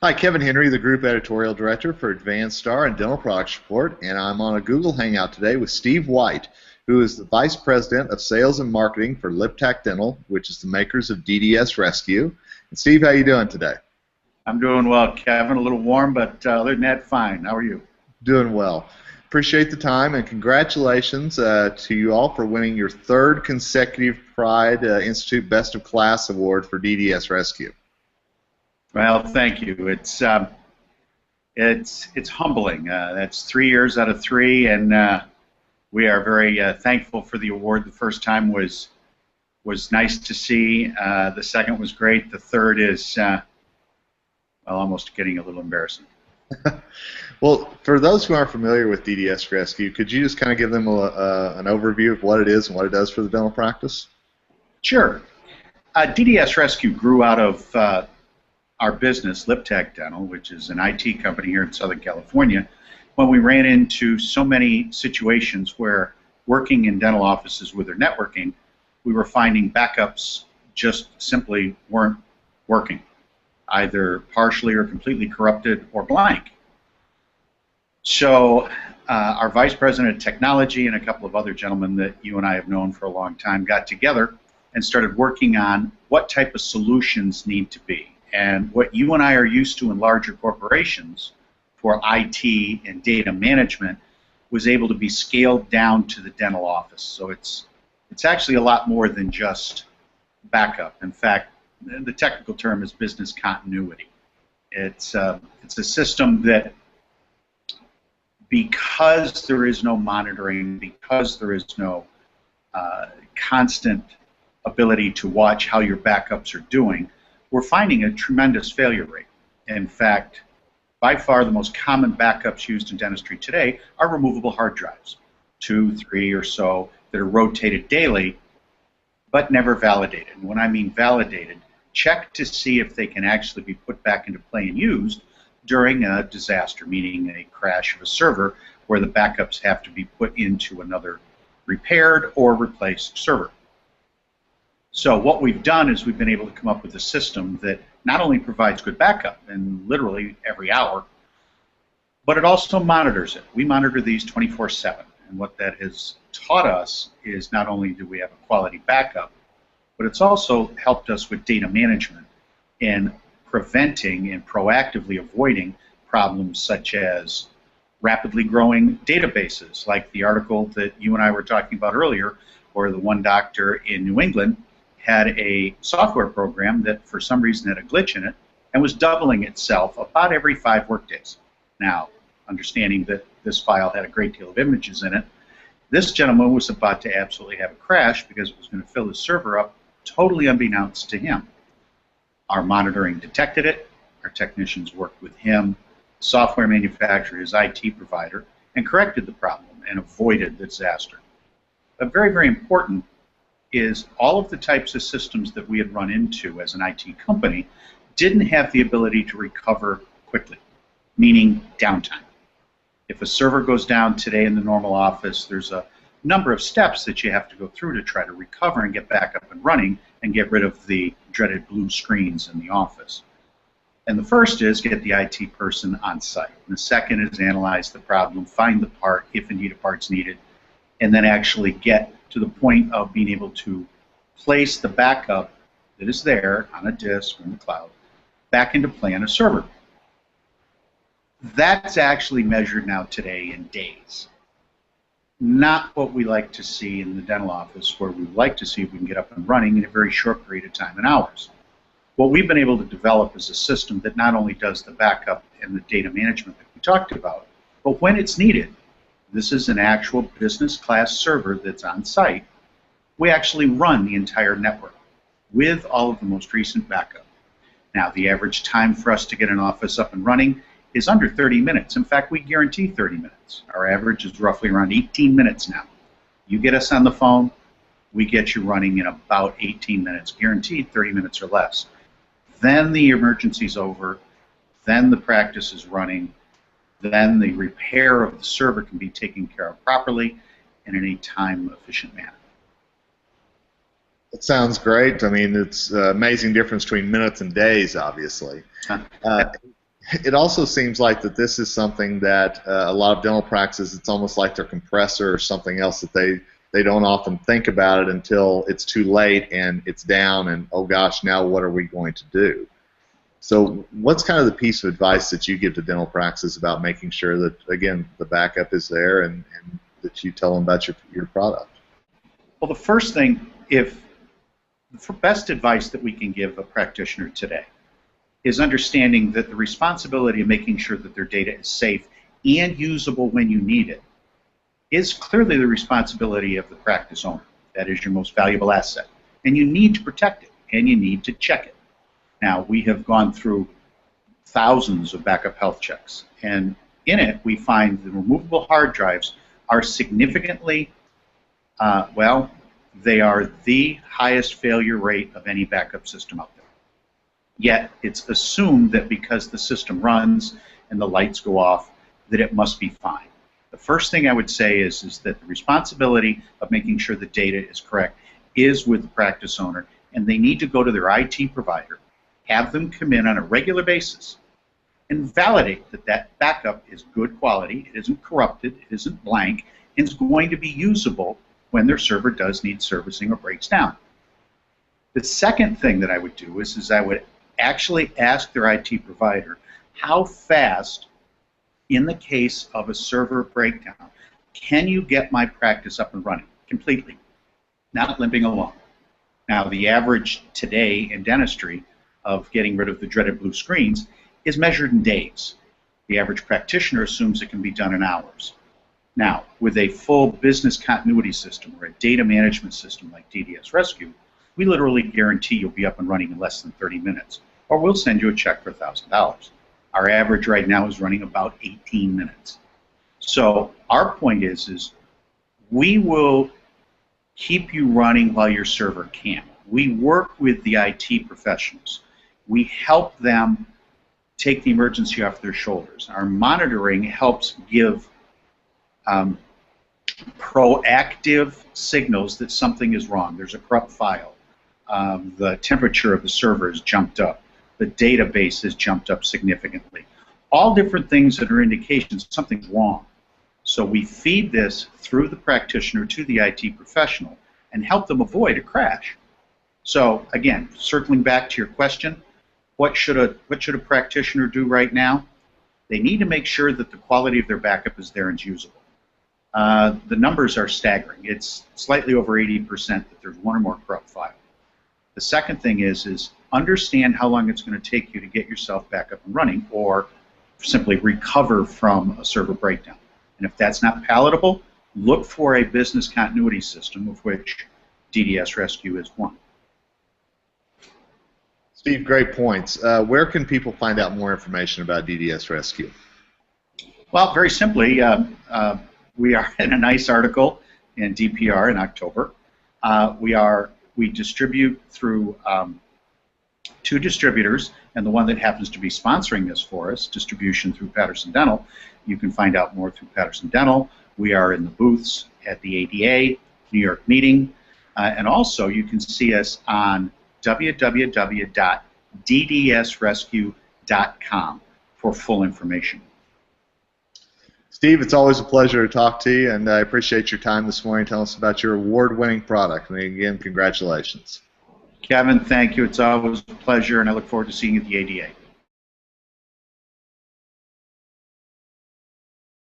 Hi, Kevin Henry, the Group Editorial Director for Advanced Star and Dental Products Report, and I'm on a Google Hangout today with Steve White, who is the Vice President of Sales and Marketing for Liptak Dental, which is the makers of DDS Rescue. And Steve, how you doing today? I'm doing well, Kevin. A little warm, but other than that, fine. How are you? Doing well. Appreciate the time, and congratulations to you all for winning your third consecutive Pride Institute Best of Class Award for DDS Rescue. Well, thank you. It's humbling. That's 3 years out of 3, and we are very thankful for the award. The first time was nice to see. The second was great. The third is well, almost getting a little embarrassing. Well, for those who aren't familiar with DDS Rescue, could you just kind of give them an overview of what it is and what it does for the dental practice? Sure. DDS Rescue grew out of our business, Liptak Dental, which is an IT company here in Southern California, when we ran into so many situations where working in dental offices with their networking, we were finding backups just simply weren't working, either partially or completely corrupted or blank. So our Vice President of Technology and a couple of other gentlemen that you and I have known for a long time got together and started working on what type of solutions need to be. And what you and I are used to in larger corporations for IT and data management was able to be scaled down to the dental office. So it's actually a lot more than just backup. In fact, the technical term is business continuity. It's a system that, because there is no monitoring, because there is no constant ability to watch how your backups are doing, we're finding a tremendous failure rate. In fact, by far the most common backups used in dentistry today are removable hard drives, 2, 3 or so, that are rotated daily, but never validated. And when I mean validated, check to see if they can actually be put back into play and used during a disaster, meaning a crash of a server where the backups have to be put into another repaired or replaced server. So what we've done is we've been able to come up with a system that not only provides good backup, and literally every hour, but it also monitors it. We monitor these 24/7, and what that has taught us is not only do we have a quality backup, but it's also helped us with data management in preventing and proactively avoiding problems such as rapidly growing databases, like the article that you and I were talking about earlier, where the one doctor in New England had a software program that for some reason had a glitch in it and was doubling itself about every 5 workdays. Now, understanding that this file had a great deal of images in it, this gentleman was about to absolutely have a crash because it was going to fill his server up totally unbeknownst to him. Our monitoring detected it, our technicians worked with him, software manufacturer, his IT provider, and corrected the problem and avoided the disaster. But very, very important is all of the types of systems that we had run into as an IT company didn't have the ability to recover quickly, meaning downtime. If a server goes down today in the normal office, there's a number of steps that you have to go through to try to recover and get back up and running and get rid of the dreaded blue screens in the office. And the first is get the IT person on site. And the second is analyze the problem, find the part, if indeed a part's needed, and then actually get to the point of being able to place the backup that is there on a disk or in the cloud back into play on a server. That's actually measured now today in days. Not what we like to see in the dental office, where we like to see if we can get up and running in a very short period of time in hours. What we've been able to develop is a system that not only does the backup and the data management that we talked about, but when it's needed, this is an actual business class server that's on site, we actually run the entire network with all of the most recent backup. Now, the average time for us to get an office up and running is under 30 minutes. In fact, we guarantee 30 minutes. Our average is roughly around 18 minutes now. You get us on the phone, we get you running in about 18 minutes, guaranteed 30 minutes or less. Then the emergency's over, then the practice is running, then the repair of the server can be taken care of properly and in a time-efficient manner. It sounds great. I mean, it's an amazing difference between minutes and days, obviously. It also seems like that this is something that a lot of dental practices, it's almost like their compressor or something else that they don't often think about it until it's too late and it's down and, oh gosh, now what are we going to do? So what's kind of the piece of advice that you give to dental practices about making sure that, again, the backup is there and that you tell them about your product? Well, the first thing, the best advice that we can give a practitioner today is understanding that the responsibility of making sure that their data is safe and usable when you need it is clearly the responsibility of the practice owner. That is your most valuable asset. And you need to protect it, and you need to check it. Now, we have gone through thousands of backup health checks, and in it we find the removable hard drives are significantly, well, they are the highest failure rate of any backup system out there. Yet it's assumed that because the system runs and the lights go off, that it must be fine. The first thing I would say is that the responsibility of making sure the data is correct is with the practice owner, and they need to go to their IT provider, have them come in on a regular basis, and validate that that backup is good quality, it isn't corrupted, it isn't blank, and is going to be usable when their server does need servicing or breaks down. The second thing that I would do is I would actually ask their IT provider how fast, in the case of a server breakdown, can you get my practice up and running completely, not limping along. Now, the average today in dentistry of getting rid of the dreaded blue screens is measured in days. The average practitioner assumes it can be done in hours. Now, with a full business continuity system or a data management system like DDS Rescue, we literally guarantee you'll be up and running in less than 30 minutes, or we'll send you a check for $1,000. Our average right now is running about 18 minutes. So our point is we will keep you running while your server can't. We work with the IT professionals. We help them take the emergency off their shoulders. Our monitoring helps give proactive signals that something is wrong. There's a corrupt file. The temperature of the server has jumped up. The database has jumped up significantly. All different things that are indications something's wrong. So we feed this through the practitioner to the IT professional and help them avoid a crash. So again, circling back to your question, what should a practitioner do right now? They need to make sure that the quality of their backup is there and is usable. The numbers are staggering. It's slightly over 80% that there's one or more corrupt files. The second thing is understand how long it's going to take you to get yourself back up and running or simply recover from a server breakdown. And if that's not palatable, look for a business continuity system, of which DDS Rescue is one. Steve, great points. Where can people find out more information about DDS Rescue? Well, very simply, we are in a nice article in DPR in October. We distribute through 2 distributors, and the one that happens to be sponsoring this for us, distribution through Patterson Dental. You can find out more through Patterson Dental. We are in the booths at the ADA New York meeting, and also you can see us on www.ddsrescue.com for full information. Steve, it's always a pleasure to talk to you, and I appreciate your time this morning telling us about your award-winning product. And again, congratulations. Kevin, thank you. It's always a pleasure, and I look forward to seeing you at the ADA.